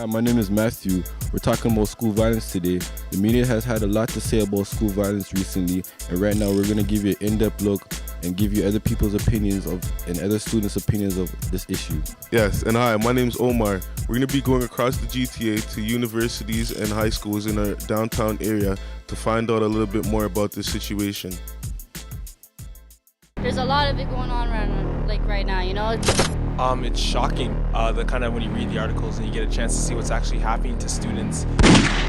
Hi, my name is Matthew. We're talking about school violence today. The media has had a lot to say about school violence recently, and right now we're going to give you an in-depth look and give you other people's opinions and other students' opinions of this issue. Yes, and hi, my name's Omar. We're going to be going across the GTA to universities and high schools in our downtown area to find out a little bit more about this situation. There's a lot of it going on right now, you know? It's shocking, the kind of when you read the articles and you get a chance to see what's actually happening to students.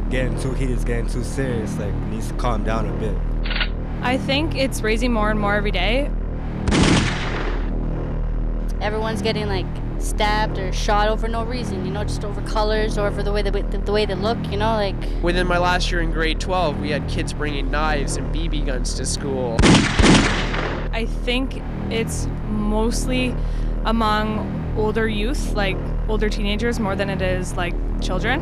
Getting too heated, it's getting too serious, it needs to calm down a bit. I think it's raising more and more every day. Everyone's getting stabbed or shot over no reason, you know, just over colors or over the way they look, you know, Within my last year in grade 12, we had kids bringing knives and BB guns to school. I think it's mostly among older youth, older teenagers, more than it is children.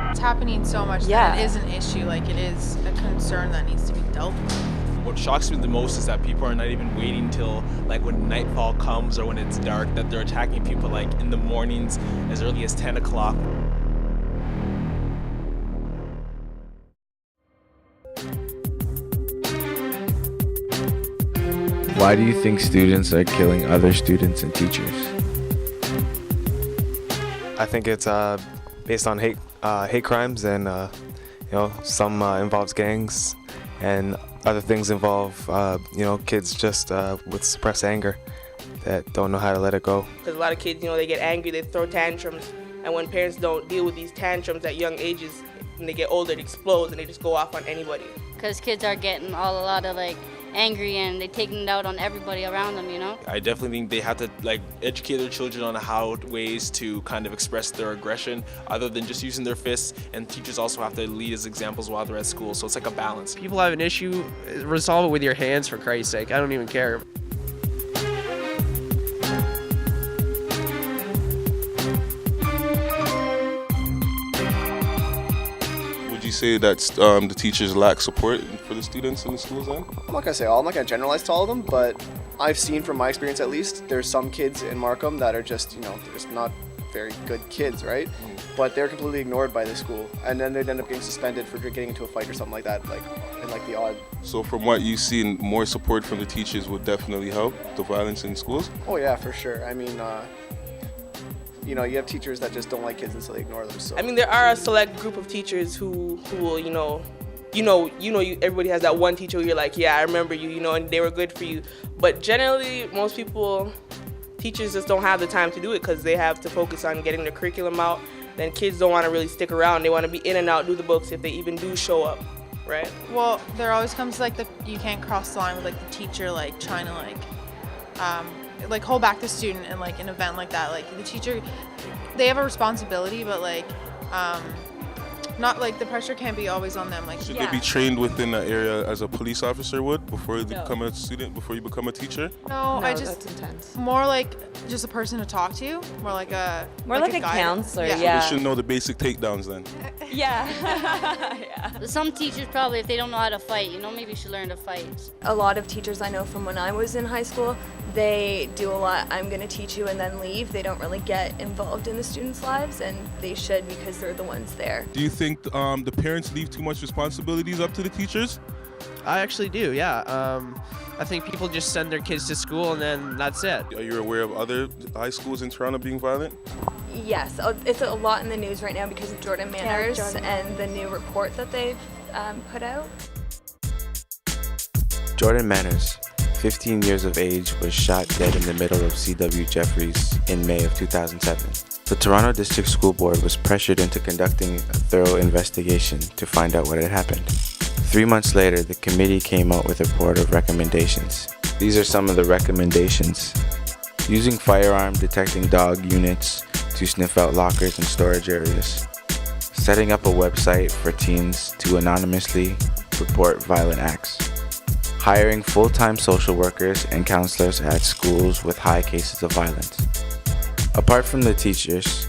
It's happening so much that it is an issue, it is a concern that needs to be dealt with. What shocks me the most is that people are not even waiting till when nightfall comes or when it's dark, that they're attacking people in the mornings as early as 10 o'clock. Why do you think students are killing other students and teachers? I think it's based on hate crimes, and some involves gangs, and other things involve kids just with suppressed anger that don't know how to let it go. Because a lot of kids, they get angry, they throw tantrums, and when parents don't deal with these tantrums at young ages, when they get older, it explodes and they just go off on anybody. Because kids are getting a lot of angry and they're taking it out on everybody around them, you know? I definitely think they have to educate their children on ways to kind of express their aggression other than just using their fists, and teachers also have to lead as examples while they're at school, so it's a balance. People have an issue, resolve it with your hands, for Christ's sake. I don't even care. You say that the teachers lack support for the students in the schools then? I'm not going to say all, I'm not going to generalize to all of them, but I've seen from my experience at least, there's some kids in Markham that are just, they're just not very good kids, right? But they're completely ignored by the school, and then they'd end up getting suspended for getting into a fight or something like that, in the odd. So from what you've seen, more support from the teachers would definitely help the violence in schools? Oh yeah, for sure. I mean, you have teachers that just don't like kids and so they ignore them. So there are a select group of teachers who will, everybody has that one teacher who you're yeah, I remember you, and they were good for you. But generally, most teachers just don't have the time to do it because they have to focus on getting the curriculum out. Then kids don't want to really stick around. They want to be in and out, do the books if they even do show up, right? Well, there always comes you can't cross the line with the teacher trying to hold back the student in an event like that. The teacher, they have a responsibility, but not the pressure can't be always on them. Should they be trained within that area as a police officer would before they become a student, before you become a teacher? No, that's intense. More just a person to talk to, more like a counselor. Yeah. So they should know the basic takedowns then. Yeah. Yeah. Some teachers probably, if they don't know how to fight, maybe you should learn to fight. A lot of teachers I know from when I was in high school, they do a lot, I'm going to teach you and then leave. They don't really get involved in the students' lives, and they should because they're the ones there. Do you think the parents leave too much responsibilities up to the teachers? I actually do, yeah. I think people just send their kids to school and then that's it. Are you aware of other high schools in Toronto being violent? Yes, it's a lot in the news right now because of Jordan Manners and the new report that they've put out. Jordan Manners, 15 years of age, was shot dead in the middle of C.W. Jeffries in May of 2007. The Toronto District School Board was pressured into conducting a thorough investigation to find out what had happened. 3 months later, the committee came out with a report of recommendations. These are some of the recommendations. Using firearm detecting dog units to sniff out lockers and storage areas. Setting up a website for teens to anonymously report violent acts. Hiring full-time social workers and counselors at schools with high cases of violence. Apart from the teachers,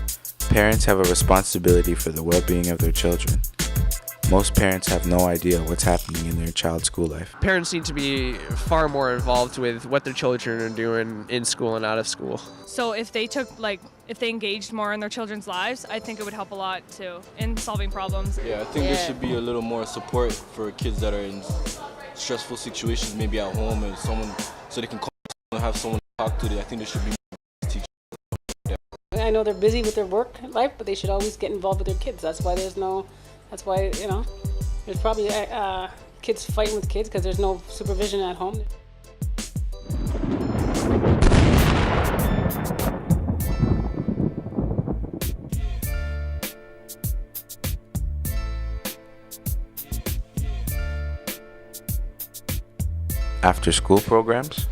parents have a responsibility for the well-being of their children. Most parents have no idea what's happening in their child's school life. Parents need to be far more involved with what their children are doing in school and out of school. So if they engaged more in their children's lives, I think it would help a lot too in solving problems. Yeah, I think there should be a little more support for kids that are in stressful situations, maybe at home, and someone so they can call and have someone to talk to. I think there should be more teachers. I know they're busy with their work life, but they should always get involved with their kids. That's why there's probably kids fighting with kids because there's no supervision at home. After school programs?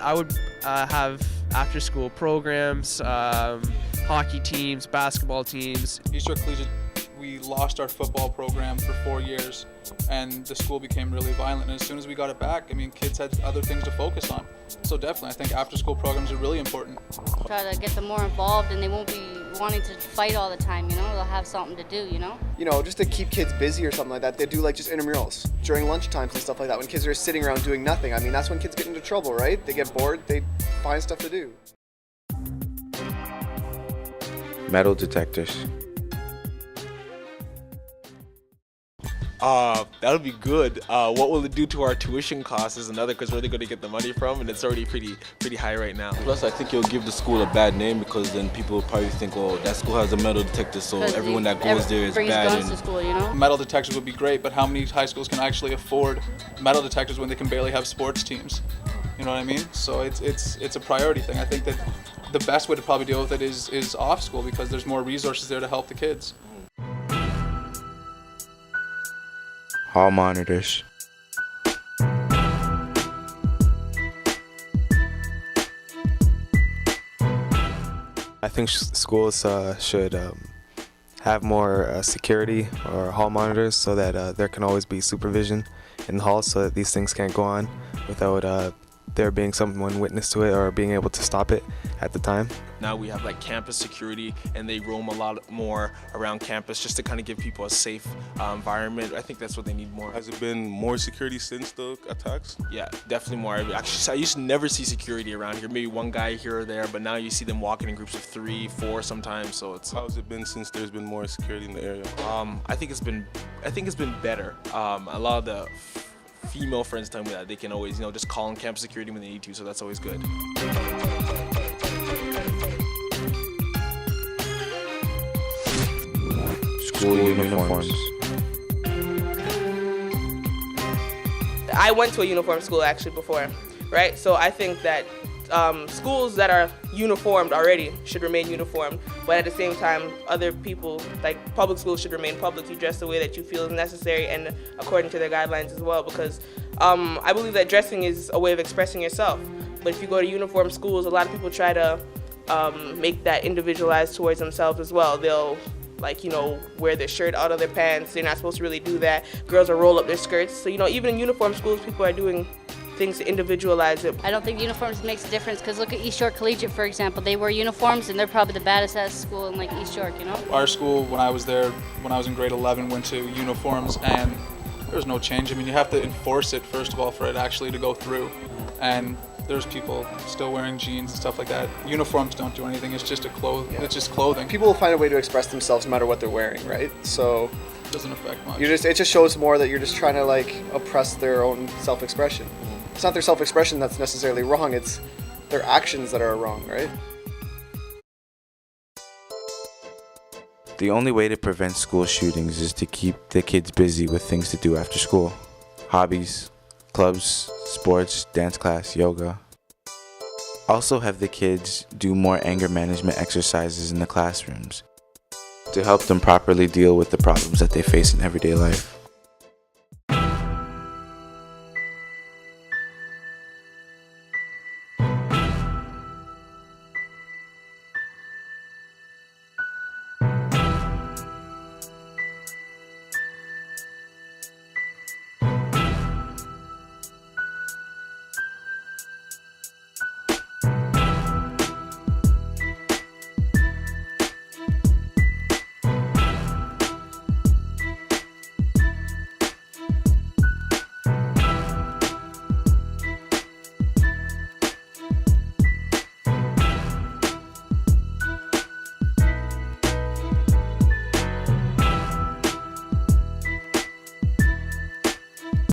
I would have after school programs, hockey teams, basketball teams. East York Collegiate, we lost our football program for 4 years, and the school became really violent. And as soon as we got it back, I mean, kids had other things to focus on. So definitely, I think after-school programs are really important. Try to get them more involved, and they won't be wanting to fight all the time. They'll have something to do. Just to keep kids busy or something like that, they do like just intramurals during lunchtimes and stuff like that. When kids are sitting around doing nothing, I mean, that's when kids get into trouble, right? They get bored, they find stuff to do. Metal detectors. That would be good. What will it do to our tuition costs is another, because where are they going to get the money from? And it's already pretty high right now. Plus, I think it'll give the school a bad name because then people will probably think, oh, that school has a metal detector, so everyone that goes there is brings bad. guns to school, Metal detectors would be great, but how many high schools can actually afford metal detectors when they can barely have sports teams? You know what I mean? So it's a priority thing. I think that the best way to probably deal with it is off school, because there's more resources there to help the kids. Hall monitors. I think schools should have more security or hall monitors so that there can always be supervision in the halls so that these things can't go on without there being someone witness to it or being able to stop it at the time. Now we have campus security, and they roam a lot more around campus just to kind of give people a safe environment. I think that's what they need more. Has it been more security since the attacks? Yeah, definitely more. Actually, I used to never see security around here. Maybe one guy here or there, but now you see them walking in groups of 3, 4 sometimes. So it's. How has it been since there's been more security in the area? I think it's been better. A lot of the female friends tell me that they can always, just call on campus security when they need to, so that's always good. School uniforms. I went to a uniform school actually before, right? So I think that schools that are uniformed already should remain uniformed, but at the same time, other people, like public schools, should remain public. You dress the way that you feel is necessary and according to their guidelines as well, because I believe that dressing is a way of expressing yourself. But if you go to uniform schools, a lot of people try to make that individualized towards themselves as well. They'll wear their shirt out of their pants. They're not supposed to really do that. Girls will roll up their skirts. So, even in uniform schools, people are doing things to individualize it. I don't think uniforms makes a difference, because look at East York Collegiate, for example. They wear uniforms, and they're probably the baddest ass school in East York, Our school, when I was there, when I was in grade 11, went to uniforms, and there was no change. I mean, you have to enforce it, first of all, for it actually to go through. And there's people still wearing jeans and stuff like that. Uniforms don't do anything. It's just it's just clothing. People will find a way to express themselves no matter what they're wearing, right? So it doesn't affect much. It just shows more that you're just trying to oppress their own self-expression. It's not their self-expression that's necessarily wrong. It's their actions that are wrong, right? The only way to prevent school shootings is to keep the kids busy with things to do after school. Hobbies, clubs, sports, dance class, yoga. Also have the kids do more anger management exercises in the classrooms to help them properly deal with the problems that they face in everyday life.